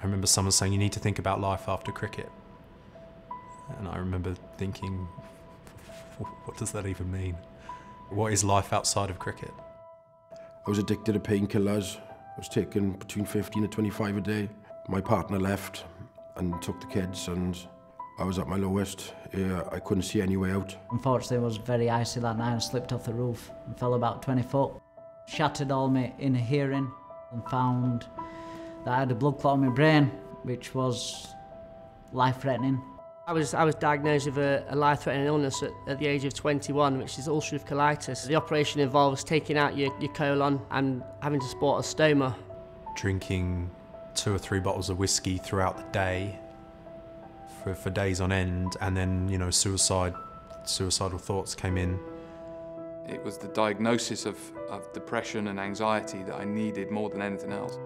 I remember someone saying, you need to think about life after cricket. And I remember thinking, what does that even mean? What is life outside of cricket? I was addicted to painkillers. I was taking between 15 and 25 a day. My partner left and took the kids, and I was at my lowest. I couldn't see any way out. Unfortunately, it was very icy that night and slipped off the roof and fell about 20 foot. Shattered all my inner hearing and found that I had a blood clot in my brain, which was life-threatening. I was diagnosed with a life-threatening illness at the age of 21, which is ulcerative colitis. The operation involves taking out your colon and having to sport a stoma. Drinking 2 or 3 bottles of whiskey throughout the day for days on end, and then, you know, suicidal thoughts came in. It was the diagnosis of depression and anxiety that I needed more than anything else.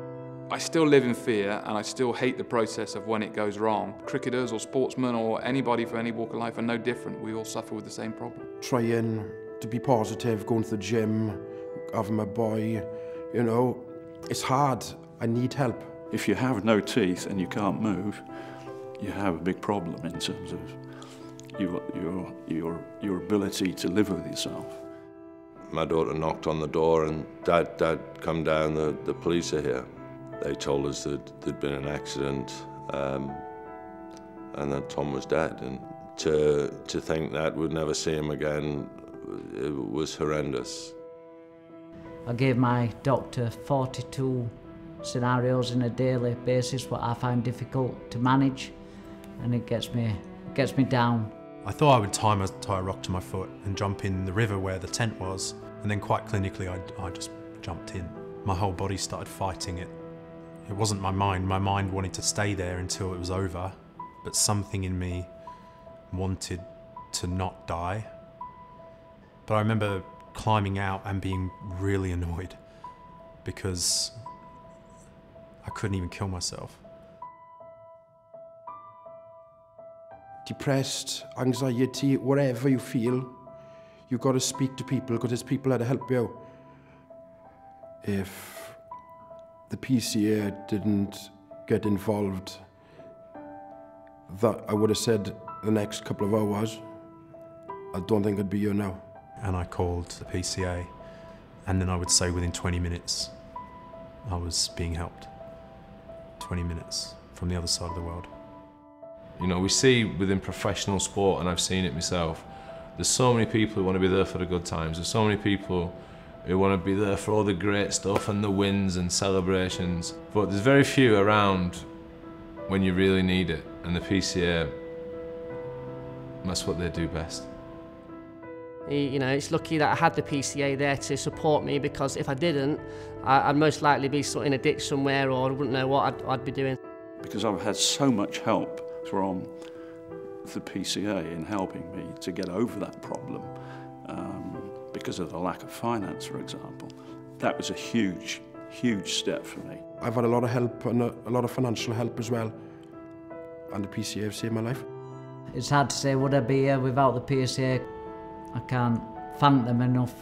I still live in fear, and I still hate the process of when it goes wrong. Cricketers or sportsmen or anybody from any walk of life are no different. We all suffer with the same problem. Trying to be positive, going to the gym, having my boy, you know, it's hard. I need help. If you have no teeth and you can't move, you have a big problem in terms of your ability to live with yourself. My daughter knocked on the door and, Dad, come down, the police are here. They told us that there'd been an accident and that Tom was dead. And to think that we'd never see him again, it was horrendous. I gave my doctor 42 scenarios on a daily basis, what I find difficult to manage, and it gets me down. I thought I would tie a rock to my foot and jump in the river where the tent was, and then quite clinically I just jumped in. My whole body started fighting it. It wasn't my mind. My mind wanted to stay there until it was over, but something in me wanted to not die. But I remember climbing out and being really annoyed because I couldn't even kill myself. Depressed, anxiety, whatever you feel, you've got to speak to people, because there's people there to help you out. If the PCA didn't get involved, that I would have said the next couple of hours, I don't think I'd be here now. And I called the PCA, and then I would say within 20 minutes I was being helped. 20 minutes from the other side of the world. You know, we see within professional sport, and I've seen it myself, there's so many people who want to be there for the good times. There's so many people who want to be there for all the great stuff and the wins and celebrations. But there's very few around when you really need it. And the PCA, that's what they do best. You know, it's lucky that I had the PCA there to support me, because if I didn't, I'd most likely be in a ditch somewhere, or I wouldn't know what I'd be doing. Because I've had so much help from the PCA in helping me to get over that problem, because of the lack of finance, for example. That was a huge, huge step for me. I've had a lot of help, and a lot of financial help as well, and the PCA have saved my life. It's hard to say, would I be here without the PCA? I can't thank them enough.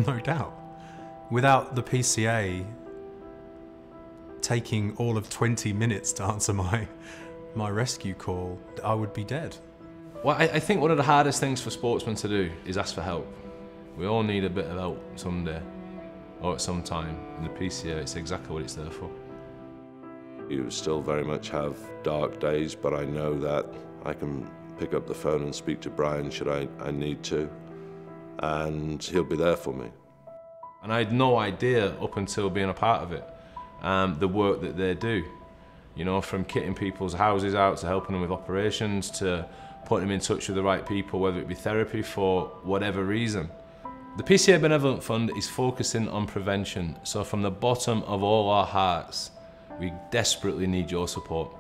No doubt. Without the PCA taking all of 20 minutes to answer my rescue call, I would be dead. Well, I think one of the hardest things for sportsmen to do is ask for help. We all need a bit of help someday, or at some time. And the PCA, it's exactly what it's there for. You still very much have dark days, but I know that I can pick up the phone and speak to Brian should I need to, and he'll be there for me. And I had no idea up until being a part of it, the work that they do. You know, from kitting people's houses out to helping them with operations to putting them in touch with the right people, whether it be therapy for whatever reason. The PCA Benevolent Fund is focusing on prevention, so from the bottom of all our hearts, we desperately need your support.